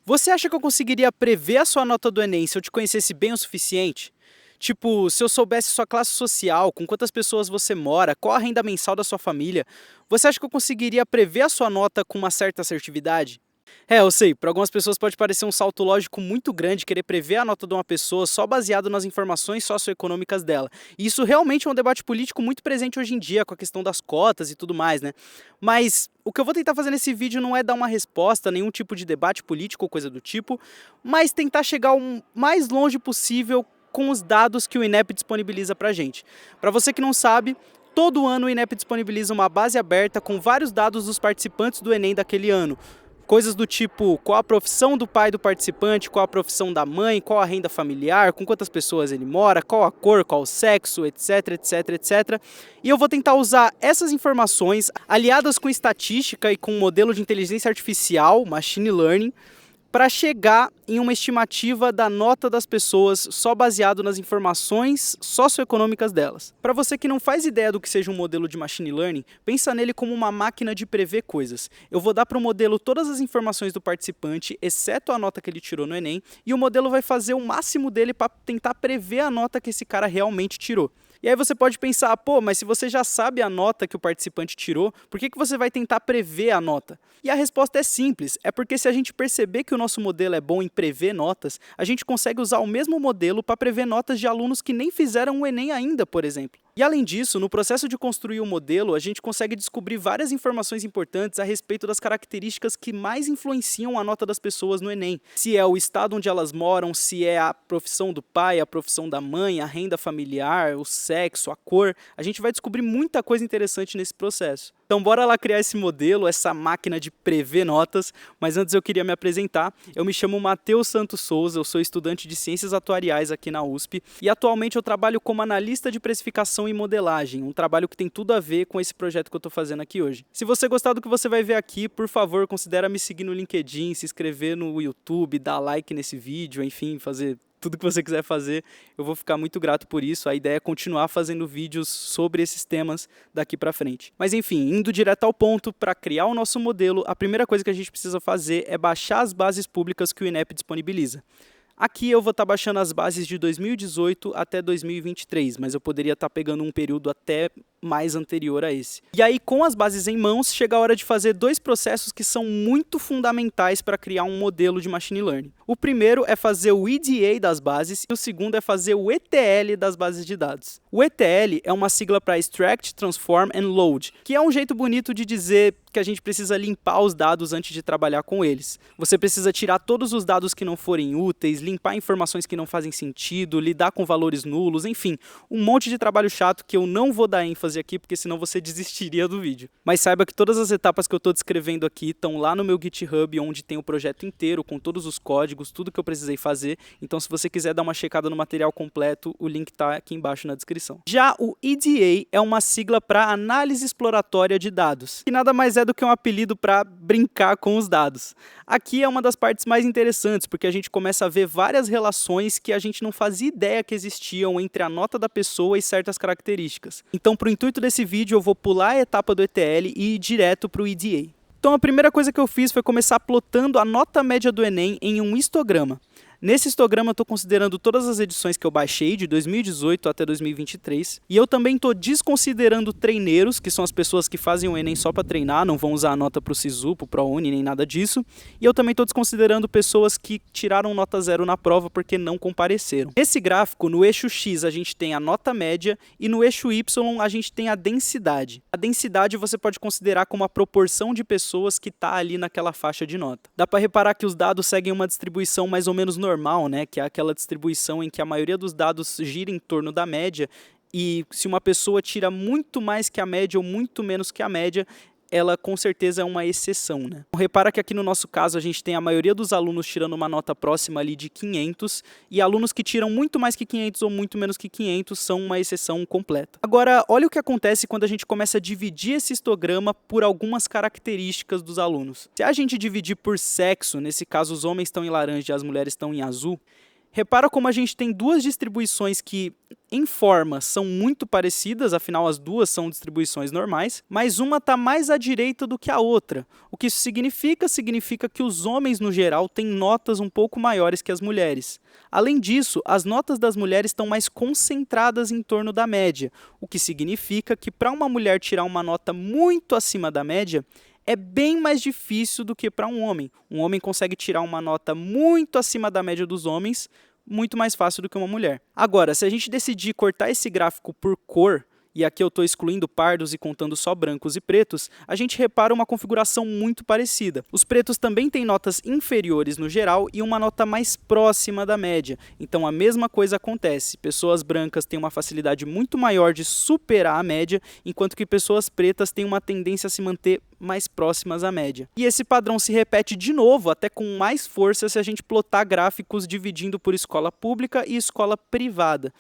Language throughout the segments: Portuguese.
Você acha que eu conseguiria prever a sua nota do Enem se eu te conhecesse bem o suficiente? Tipo, se eu soubesse sua classe social, com quantas pessoas você mora, qual a renda mensal da sua família, você acha que eu conseguiria prever a sua nota com uma certa assertividade? Eu sei, para algumas pessoas pode parecer um salto lógico muito grande querer prever a nota de uma pessoa só baseado nas informações socioeconômicas dela. E isso realmente é um debate político muito presente hoje em dia, com a questão das cotas e tudo mais, né? Mas o que eu vou tentar fazer nesse vídeo não é dar uma resposta a nenhum tipo de debate político ou coisa do tipo, mas tentar chegar o mais longe possível com os dados que o INEP disponibiliza pra gente. Para você que não sabe, todo ano o INEP disponibiliza uma base aberta com vários dados dos participantes do Enem daquele ano. Coisas do tipo, qual a profissão do pai do participante, qual a profissão da mãe, qual a renda familiar, com quantas pessoas ele mora, qual a cor, qual o sexo, etc, etc, etc. E eu vou tentar usar essas informações, aliadas com estatística e com um modelo de inteligência artificial, machine learning, para chegar em uma estimativa da nota das pessoas só baseado nas informações socioeconômicas delas. Para você que não faz ideia do que seja um modelo de machine learning, pensa nele como uma máquina de prever coisas. Eu vou dar para o modelo todas as informações do participante, exceto a nota que ele tirou no Enem, e o modelo vai fazer o máximo dele para tentar prever a nota que esse cara realmente tirou. E aí você pode pensar, pô, mas se você já sabe a nota que o participante tirou, por que você vai tentar prever a nota? E a resposta é simples, é porque se a gente perceber que o nosso modelo é bom em prever notas, a gente consegue usar o mesmo modelo para prever notas de alunos que nem fizeram o Enem ainda, por exemplo. E além disso, no processo de construir o modelo, a gente consegue descobrir várias informações importantes a respeito das características que mais influenciam a nota das pessoas no Enem. Se é o estado onde elas moram, se é a profissão do pai, a profissão da mãe, a renda familiar, o sexo, a cor. A gente vai descobrir muita coisa interessante nesse processo. Então bora lá criar esse modelo, essa máquina de prever notas, mas antes eu queria me apresentar. Eu me chamo Matheus Santos Souza, eu sou estudante de Ciências Atuariais aqui na USP e atualmente eu trabalho como analista de precificação e modelagem, um trabalho que tem tudo a ver com esse projeto que eu estou fazendo aqui hoje. Se você gostar do que você vai ver aqui, por favor, considere me seguir no LinkedIn, se inscrever no YouTube, dar like nesse vídeo, enfim, fazer tudo que você quiser fazer, eu vou ficar muito grato por isso. A ideia é continuar fazendo vídeos sobre esses temas daqui para frente. Mas enfim, indo direto ao ponto, para criar o nosso modelo, a primeira coisa que a gente precisa fazer é baixar as bases públicas que o INEP disponibiliza. Aqui eu vou estar baixando as bases de 2018 até 2023, mas eu poderia estar pegando um período até mais anterior a esse. E aí, com as bases em mãos, chega a hora de fazer dois processos que são muito fundamentais para criar um modelo de machine learning. O primeiro é fazer o EDA das bases e o segundo é fazer o ETL das bases de dados. O ETL é uma sigla para Extract, Transform and Load, que é um jeito bonito de dizer que a gente precisa limpar os dados antes de trabalhar com eles. Você precisa tirar todos os dados que não forem úteis, limpar informações que não fazem sentido, lidar com valores nulos, enfim, um monte de trabalho chato que eu não vou dar ênfase aqui, porque senão você desistiria do vídeo. Mas saiba que todas as etapas que eu estou descrevendo aqui estão lá no meu GitHub, onde tem o projeto inteiro, com todos os códigos, tudo que eu precisei fazer. Então, se você quiser dar uma checada no material completo, o link está aqui embaixo na descrição. Já o EDA é uma sigla para Análise Exploratória de Dados, que nada mais é do que um apelido para brincar com os dados. Aqui é uma das partes mais interessantes, porque a gente começa a ver várias relações que a gente não fazia ideia que existiam entre a nota da pessoa e certas características. Então, para o intuito desse vídeo, eu vou pular a etapa do ETL e ir direto para o EDA. Então, a primeira coisa que eu fiz foi começar plotando a nota média do Enem em um histograma. Nesse histograma eu estou considerando todas as edições que eu baixei, de 2018 até 2023, e eu também estou desconsiderando treineiros, que são as pessoas que fazem o Enem só para treinar, não vão usar a nota para o SISU, para o ProUni, nem nada disso, e eu também estou desconsiderando pessoas que tiraram nota zero na prova porque não compareceram. Nesse gráfico, no eixo X a gente tem a nota média e no eixo Y a gente tem a densidade. A densidade você pode considerar como a proporção de pessoas que está ali naquela faixa de nota. Dá para reparar que os dados seguem uma distribuição mais ou menos normal, né? Que é aquela distribuição em que a maioria dos dados gira em torno da média e se uma pessoa tira muito mais que a média ou muito menos que a média, ela com certeza é uma exceção, né? Então, repara que aqui no nosso caso a gente tem a maioria dos alunos tirando uma nota próxima ali de 500 e alunos que tiram muito mais que 500 ou muito menos que 500 são uma exceção completa. Agora, olha o que acontece quando a gente começa a dividir esse histograma por algumas características dos alunos. Se a gente dividir por sexo, nesse caso os homens estão em laranja e as mulheres estão em azul, Repara como a gente tem duas distribuições que, em forma, são muito parecidas, afinal as duas são distribuições normais, mas uma está mais à direita do que a outra. O que isso significa? Significa que os homens, no geral, têm notas um pouco maiores que as mulheres. Além disso, as notas das mulheres estão mais concentradas em torno da média, o que significa que para uma mulher tirar uma nota muito acima da média, é bem mais difícil do que para um homem. Um homem consegue tirar uma nota muito acima da média dos homens, muito mais fácil do que uma mulher. Agora, se a gente decidir cortar esse gráfico por cor, e aqui eu estou excluindo pardos e contando só brancos e pretos, a gente repara uma configuração muito parecida. Os pretos também têm notas inferiores no geral e uma nota mais próxima da média. Então a mesma coisa acontece. Pessoas brancas têm uma facilidade muito maior de superar a média, enquanto que pessoas pretas têm uma tendência a se manter mais próximas à média. E esse padrão se repete de novo, até com mais força, se a gente plotar gráficos dividindo por escola pública e escola privada.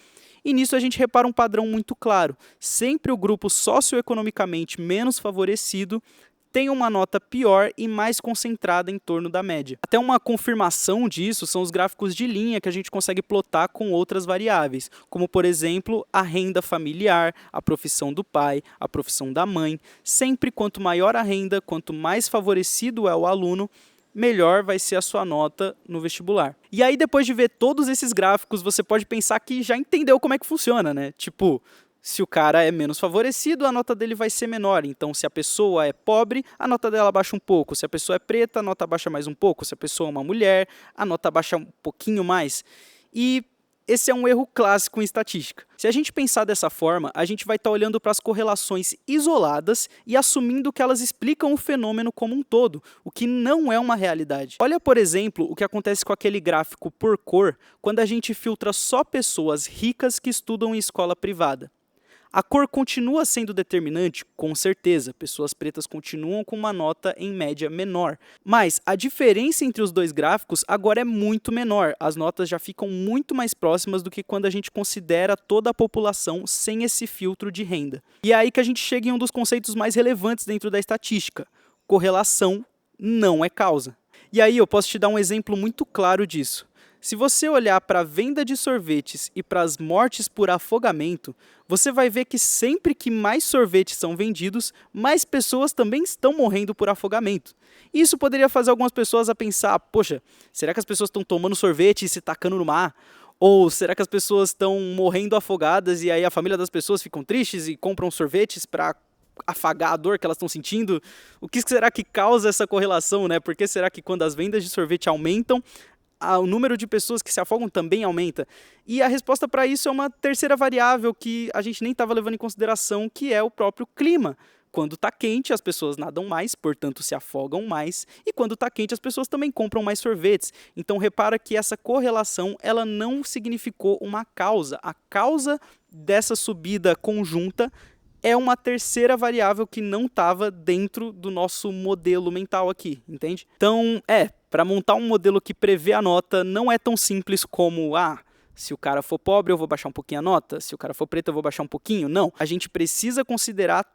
E nisso a gente repara um padrão muito claro. Sempre o grupo socioeconomicamente menos favorecido tem uma nota pior e mais concentrada em torno da média. Até uma confirmação disso são os gráficos de linha que a gente consegue plotar com outras variáveis, como por exemplo a renda familiar, a profissão do pai, a profissão da mãe. Sempre quanto maior a renda, quanto mais favorecido é o aluno, melhor vai ser a sua nota no vestibular. E aí, depois de ver todos esses gráficos, você pode pensar que já entendeu como é que funciona, né? Tipo, se o cara é menos favorecido, a nota dele vai ser menor. Então, se a pessoa é pobre, a nota dela baixa um pouco. Se a pessoa é preta, a nota baixa mais um pouco. Se a pessoa é uma mulher, a nota baixa um pouquinho mais. E esse é um erro clássico em estatística. Se a gente pensar dessa forma, a gente vai estar olhando para as correlações isoladas e assumindo que elas explicam o fenômeno como um todo, o que não é uma realidade. Olha, por exemplo, o que acontece com aquele gráfico por cor quando a gente filtra só pessoas ricas que estudam em escola privada. A cor continua sendo determinante, com certeza, pessoas pretas continuam com uma nota em média menor, mas a diferença entre os dois gráficos agora é muito menor, as notas já ficam muito mais próximas do que quando a gente considera toda a população sem esse filtro de renda. E é aí que a gente chega em um dos conceitos mais relevantes dentro da estatística: correlação não é causa. E aí eu posso te dar um exemplo muito claro disso. Se você olhar para a venda de sorvetes e para as mortes por afogamento, você vai ver que sempre que mais sorvetes são vendidos, mais pessoas também estão morrendo por afogamento. Isso poderia fazer algumas pessoas a pensar: poxa, será que as pessoas estão tomando sorvete e se tacando no mar? Ou será que as pessoas estão morrendo afogadas e aí a família das pessoas ficam tristes e compram sorvetes para afagar a dor que elas estão sentindo? O que será que causa essa correlação, né? Por que será que quando as vendas de sorvete aumentam, o número de pessoas que se afogam também aumenta? E a resposta para isso é uma terceira variável que a gente nem estava levando em consideração, que é o próprio clima. Quando está quente, as pessoas nadam mais, portanto se afogam mais, e quando está quente, as pessoas também compram mais sorvetes. Então repara que essa correlação ela não significou uma causa. A causa dessa subida conjunta é uma terceira variável que não estava dentro do nosso modelo mental aqui, entende? Então, para montar um modelo que prevê a nota, não é tão simples como, se o cara for pobre, eu vou baixar um pouquinho a nota, se o cara for preto, eu vou baixar um pouquinho. Não, a gente precisa considerar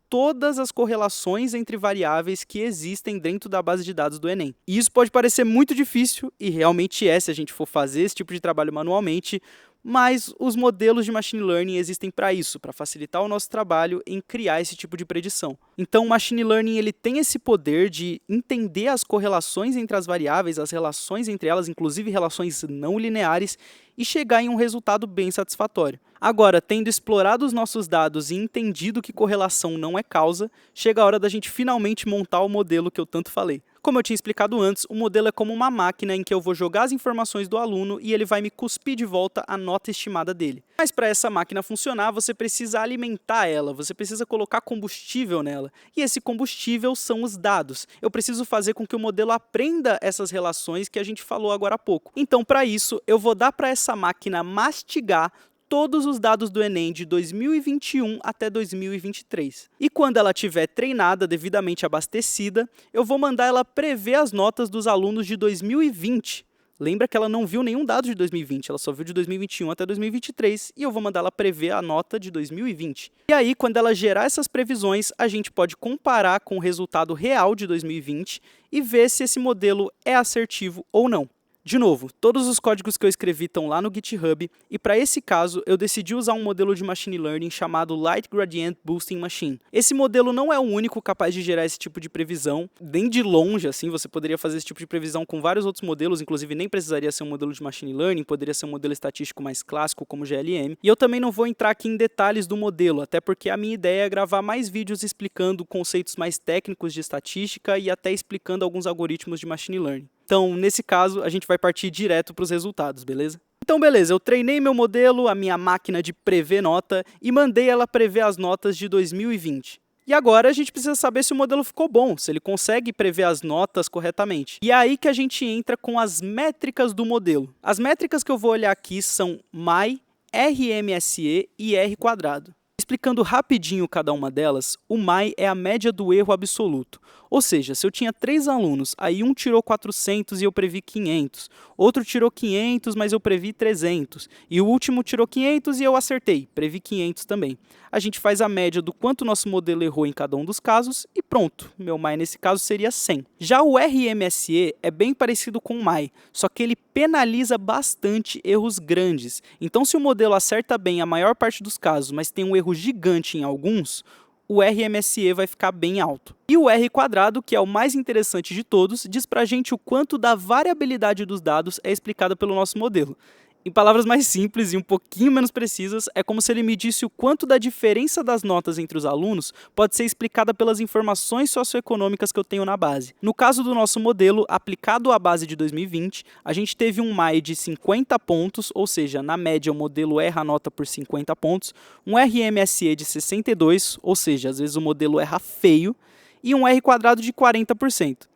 todas as correlações entre variáveis que existem dentro da base de dados do Enem. E isso pode parecer muito difícil, e realmente é se a gente for fazer esse tipo de trabalho manualmente, mas os modelos de machine learning existem para isso, para facilitar o nosso trabalho em criar esse tipo de predição. Então, o machine learning ele tem esse poder de entender as correlações entre as variáveis, as relações entre elas, inclusive relações não lineares, e chegar em um resultado bem satisfatório. Agora, tendo explorado os nossos dados e entendido que correlação não é causa, chega a hora da gente finalmente montar o modelo que eu tanto falei. Como eu tinha explicado antes, o modelo é como uma máquina em que eu vou jogar as informações do aluno e ele vai me cuspir de volta a nota estimada dele. Mas para essa máquina funcionar, você precisa alimentar ela, você precisa colocar combustível nela. E esse combustível são os dados. Eu preciso fazer com que o modelo aprenda essas relações que a gente falou agora há pouco. Então, para isso, eu vou dar para essa máquina mastigar todos os dados do Enem de 2021 até 2023. E quando ela estiver treinada, devidamente abastecida, eu vou mandar ela prever as notas dos alunos de 2020. Lembra que ela não viu nenhum dado de 2020, ela só viu de 2021 até 2023, e eu vou mandar ela prever a nota de 2020. E aí, quando ela gerar essas previsões, a gente pode comparar com o resultado real de 2020 e ver se esse modelo é assertivo ou não. De novo, todos os códigos que eu escrevi estão lá no GitHub, e para esse caso eu decidi usar um modelo de machine learning chamado Light Gradient Boosting Machine. Esse modelo não é o único capaz de gerar esse tipo de previsão, nem de longe, assim, você poderia fazer esse tipo de previsão com vários outros modelos, inclusive nem precisaria ser um modelo de machine learning, poderia ser um modelo estatístico mais clássico como GLM, e eu também não vou entrar aqui em detalhes do modelo, até porque a minha ideia é gravar mais vídeos explicando conceitos mais técnicos de estatística e até explicando alguns algoritmos de machine learning. Então, nesse caso, a gente vai partir direto para os resultados, beleza? Então, beleza, eu treinei meu modelo, a minha máquina de prever nota, e mandei ela prever as notas de 2020. E agora a gente precisa saber se o modelo ficou bom, se ele consegue prever as notas corretamente. E é aí que a gente entra com as métricas do modelo. As métricas que eu vou olhar aqui são MAI, RMSE e R². Explicando rapidinho cada uma delas, o MAI é a média do erro absoluto. Ou seja, se eu tinha 3 alunos, aí um tirou 400 e eu previ 500, outro tirou 500, mas eu previ 300, e o último tirou 500 e eu acertei, previ 500 também. A gente faz a média do quanto nosso modelo errou em cada um dos casos e pronto, meu MAI nesse caso seria 100. Já o RMSE é bem parecido com o MAI, só que ele penaliza bastante erros grandes. Então, se o modelo acerta bem a maior parte dos casos, mas tem um erro gigante em alguns, o RMSE vai ficar bem alto. E o R², que é o mais interessante de todos, diz pra gente o quanto da variabilidade dos dados é explicada pelo nosso modelo. Em palavras mais simples e um pouquinho menos precisas, é como se ele medisse o quanto da diferença das notas entre os alunos pode ser explicada pelas informações socioeconômicas que eu tenho na base. No caso do nosso modelo, aplicado à base de 2020, a gente teve um MAI de 50 pontos, ou seja, na média o modelo erra a nota por 50 pontos, um RMSE de 62, ou seja, às vezes o modelo erra feio, e um R² de 40%.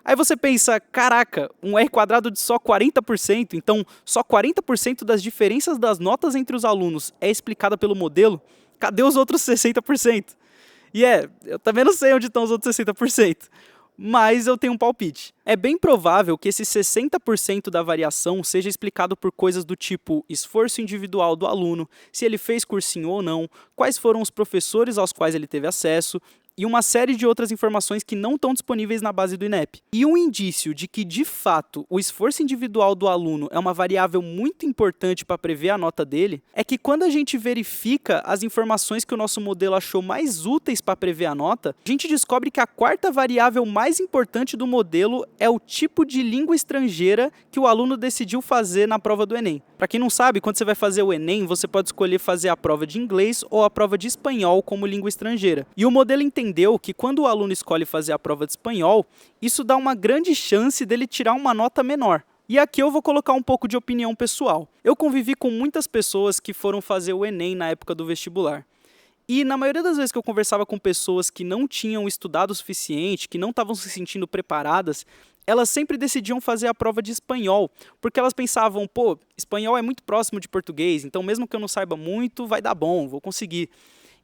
Aí você pensa, caraca, um R² de só 40%, então só 40% das diferenças das notas entre os alunos é explicada pelo modelo? Cadê os outros 60%? E eu também não sei onde estão os outros 60%, mas eu tenho um palpite. É bem provável que esse 60% da variação seja explicado por coisas do tipo esforço individual do aluno, se ele fez cursinho ou não, quais foram os professores aos quais ele teve acesso, e uma série de outras informações que não estão disponíveis na base do INEP. E um indício de que, de fato, o esforço individual do aluno é uma variável muito importante para prever a nota dele, é que quando a gente verifica as informações que o nosso modelo achou mais úteis para prever a nota, a gente descobre que a quarta variável mais importante do modelo é o tipo de língua estrangeira que o aluno decidiu fazer na prova do Enem. Para quem não sabe, quando você vai fazer o Enem, você pode escolher fazer a prova de inglês ou a prova de espanhol como língua estrangeira. E o modelo entendeu que quando o aluno escolhe fazer a prova de espanhol, isso dá uma grande chance dele tirar uma nota menor. E aqui eu vou colocar um pouco de opinião pessoal. Eu convivi com muitas pessoas que foram fazer o Enem na época do vestibular. E na maioria das vezes que eu conversava com pessoas que não tinham estudado o suficiente, que não estavam se sentindo preparadas, elas sempre decidiam fazer a prova de espanhol, porque elas pensavam, pô, espanhol é muito próximo de português, então mesmo que eu não saiba muito, vai dar bom, vou conseguir.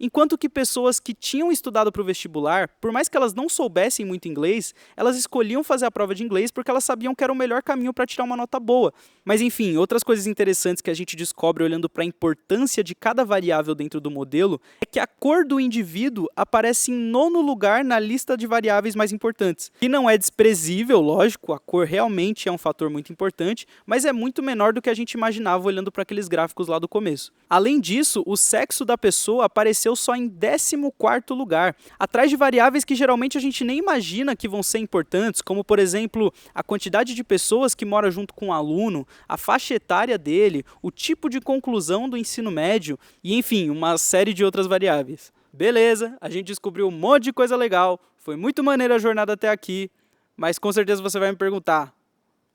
Enquanto que pessoas que tinham estudado para o vestibular, por mais que elas não soubessem muito inglês, elas escolhiam fazer a prova de inglês porque elas sabiam que era o melhor caminho para tirar uma nota boa. Mas enfim, outras coisas interessantes que a gente descobre olhando para a importância de cada variável dentro do modelo é que a cor do indivíduo aparece em 9º lugar na lista de variáveis mais importantes. E não é desprezível, lógico, a cor realmente é um fator muito importante, mas é muito menor do que a gente imaginava olhando para aqueles gráficos lá do começo. Além disso, o sexo da pessoa apareceu só em 14º lugar, atrás de variáveis que geralmente a gente nem imagina que vão ser importantes, como por exemplo, a quantidade de pessoas que mora junto com o aluno, a faixa etária dele, o tipo de conclusão do ensino médio e enfim, uma série de outras variáveis. Beleza, a gente descobriu um monte de coisa legal, foi muito maneira a jornada até aqui, mas com certeza você vai me perguntar,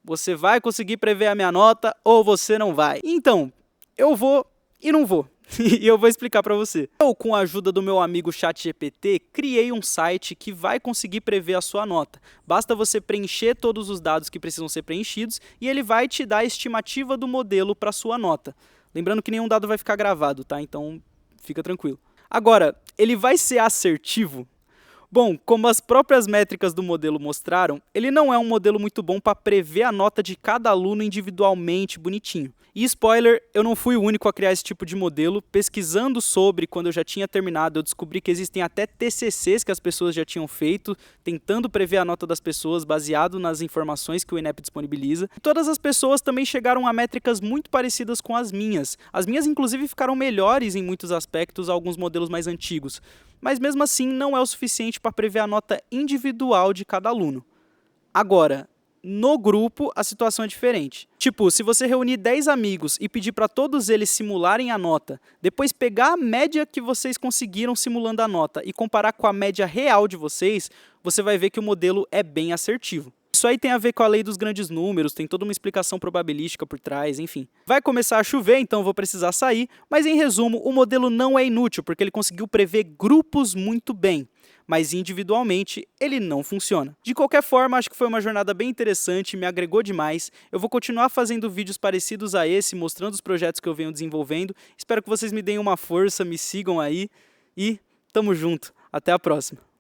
você vai conseguir prever a minha nota ou você não vai? Então, eu vou e não vou. E eu vou explicar para você. Eu, com a ajuda do meu amigo ChatGPT, criei um site que vai conseguir prever a sua nota. Basta você preencher todos os dados que precisam ser preenchidos e ele vai te dar a estimativa do modelo para a sua nota. Lembrando que nenhum dado vai ficar gravado, tá? Então, fica tranquilo. Agora, ele vai ser assertivo? Bom, como as próprias métricas do modelo mostraram, ele não é um modelo muito bom para prever a nota de cada aluno individualmente, bonitinho. E spoiler, eu não fui o único a criar esse tipo de modelo. Pesquisando sobre, quando eu já tinha terminado, eu descobri que existem até TCCs que as pessoas já tinham feito, tentando prever a nota das pessoas baseado nas informações que o INEP disponibiliza. E todas as pessoas também chegaram a métricas muito parecidas com as minhas. As minhas, inclusive, ficaram melhores em muitos aspectos a alguns modelos mais antigos. Mas mesmo assim, não é o suficiente para prever a nota individual de cada aluno. Agora, no grupo, a situação é diferente. Tipo, se você reunir 10 amigos e pedir para todos eles simularem a nota, depois pegar a média que vocês conseguiram simulando a nota e comparar com a média real de vocês, você vai ver que o modelo é bem assertivo. Isso aí tem a ver com a lei dos grandes números, tem toda uma explicação probabilística por trás, enfim. Vai começar a chover, então vou precisar sair, mas em resumo, o modelo não é inútil, porque ele conseguiu prever grupos muito bem, mas individualmente ele não funciona. De qualquer forma, acho que foi uma jornada bem interessante, me agregou demais. Eu vou continuar fazendo vídeos parecidos a esse, mostrando os projetos que eu venho desenvolvendo. Espero que vocês me deem uma força, me sigam aí e tamo junto. Até a próxima.